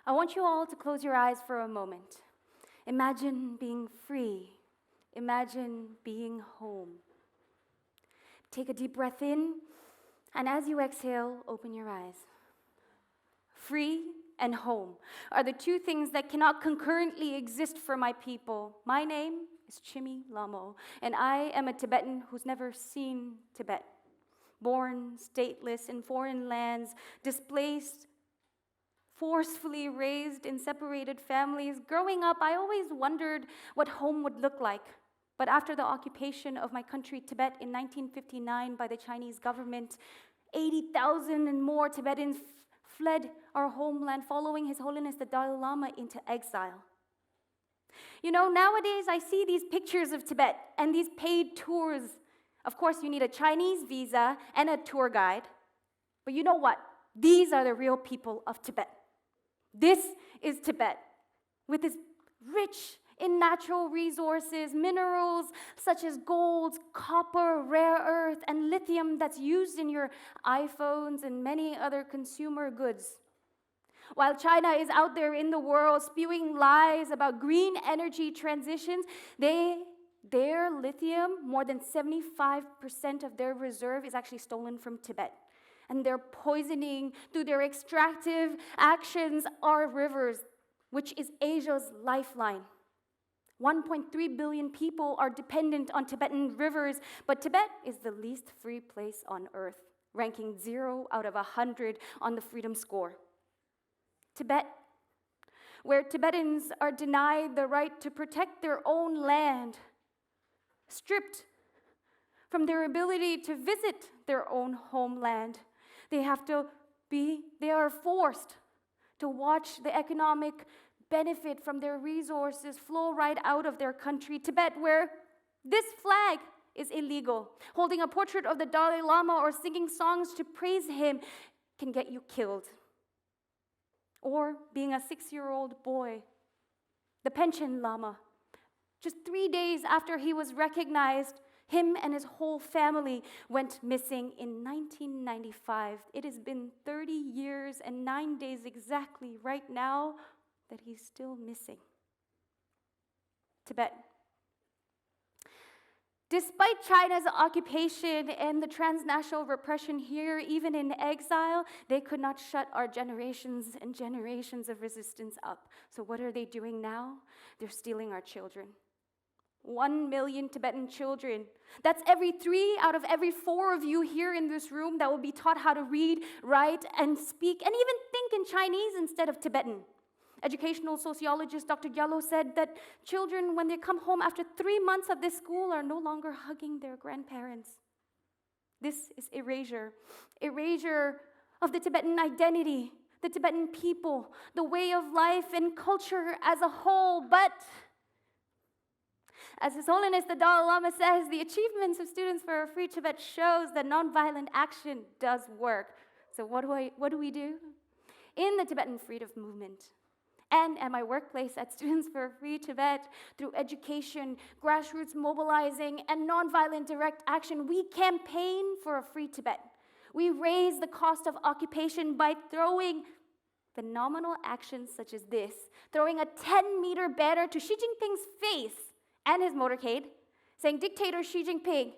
I want you all to close your eyes for a moment. Imagine being free. Imagine being home. Take a deep breath in, and as you exhale, open your eyes. Free and home are the two things that cannot concurrently exist for my people. My name is Chemi Lhamo, and I am a Tibetan who's never seen Tibet. Born stateless in foreign lands, displaced, forcefully raised in separated families. Growing up, I always wondered what home would look like. But after the occupation of my country, Tibet, in 1959 by the Chinese government, 80,000 and more Tibetans fled our homeland, following His Holiness the Dalai Lama into exile. You know, nowadays I see these pictures of Tibet and these paid tours. Of course, you need a Chinese visa and a tour guide. But you know what? These are the real people of Tibet. This is Tibet, with its rich in natural resources, minerals such as gold, copper, rare earth, and lithium that's used in your iPhones and many other consumer goods. While China is out there in the world spewing lies about green energy transitions, their lithium, more than 75% of their reserve is actually stolen from Tibet. And they're poisoning, through their extractive actions, our rivers, which is Asia's lifeline. 1.3 billion people are dependent on Tibetan rivers, but Tibet is the least free place on earth, ranking 0 out of 100 on the freedom score. Tibet, where Tibetans are denied the right to protect their own land, stripped from their ability to visit their own homeland. They are forced to watch the economic benefit from their resources flow right out of their country. Tibet, where this flag is illegal. Holding a portrait of the Dalai Lama or singing songs to praise him can get you killed. Or being a 6-year-old boy. The Panchen Lama, just 3 days after he was recognized, him and his whole family went missing in 1995. It has been 30 years and 9 days exactly right now that he's still missing. Tibet. Despite China's occupation and the transnational repression here, even in exile, they could not shut our generations and generations of resistance up. So what are they doing now? They're stealing our children. 1 million Tibetan children. That's every 3 out of every 4 of you here in this room that will be taught how to read, write, and speak, and even think in Chinese instead of Tibetan. Educational sociologist Dr. Yellow said that children, when they come home after 3 months of this school, are no longer hugging their grandparents. This is erasure. Erasure of the Tibetan identity, the Tibetan people, the way of life and culture as a whole. But as His Holiness the Dalai Lama says, the achievements of Students for a Free Tibet shows that nonviolent action does work. So what do we do? In the Tibetan freedom movement, and at my workplace at Students for a Free Tibet, through education, grassroots mobilizing, and nonviolent direct action, we campaign for a free Tibet. We raise the cost of occupation by throwing phenomenal actions such as this, throwing a 10-meter banner to Xi Jinping's face and his motorcade, saying, "Dictator Xi Jinping,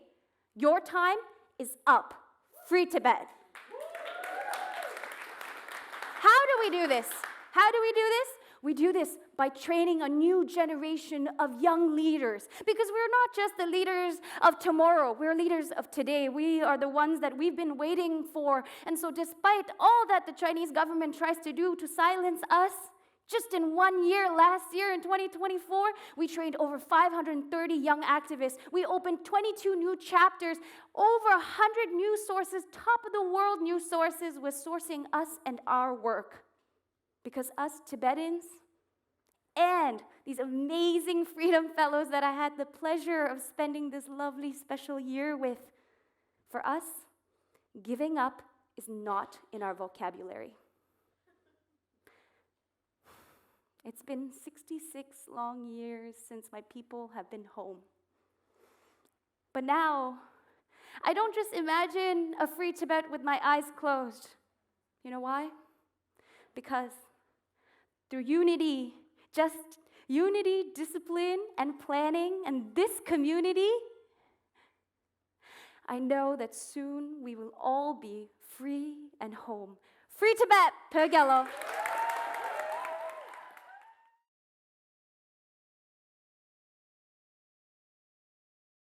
your time is up. Free Tibet." How do we do this? How do we do this? We do this by training a new generation of young leaders, because we're not just the leaders of tomorrow, we're leaders of today. We are the ones that we've been waiting for. And so despite all that the Chinese government tries to do to silence us, just in 1 year, last year in 2024, we trained over 530 young activists. We opened 22 new chapters, over 100 news sources, top of the world news sources was sourcing us and our work. Because us Tibetans and these amazing freedom fellows that I had the pleasure of spending this lovely special year with, for us, giving up is not in our vocabulary. It's been 66 long years since my people have been home. But now, I don't just imagine a free Tibet with my eyes closed. You know why? Because through unity, just unity, discipline, and planning, and this community, I know that soon we will all be free and home. Free Tibet, Per Gello.